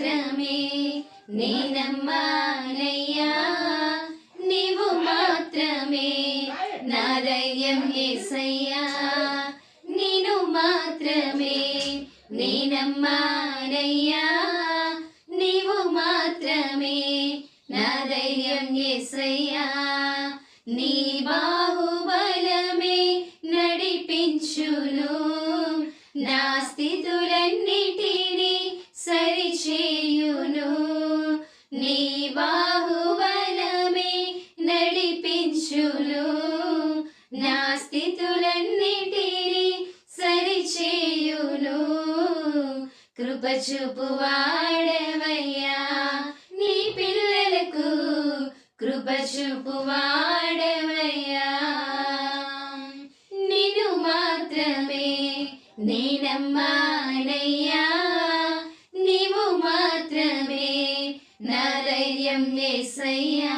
మాత్రమే నే నమ్మానయ్యా నీవు మాత్రమే నా ధైర్యం యేసయ్యా నీను మాత్రమే నే నమ్మానయ్యా నీవు మాత్రమే నా ధైర్యం యేసయ్యా నీ బాహుబలమే నడిపించును నా స్థితులన్నిటినీ సరిచేయును నీ బాహుబలమే నడిపించును నా స్థితులన్నిటినీ సరిచేయును కృప చూపువాడవయ్యా నీ పిల్లలకు కృప చూపువాడవయ్యా నిన్ను మాత్రమే నే నమ్మానయ్యా నీవు మాత్రమే నా ధైర్యం యేసయ్యా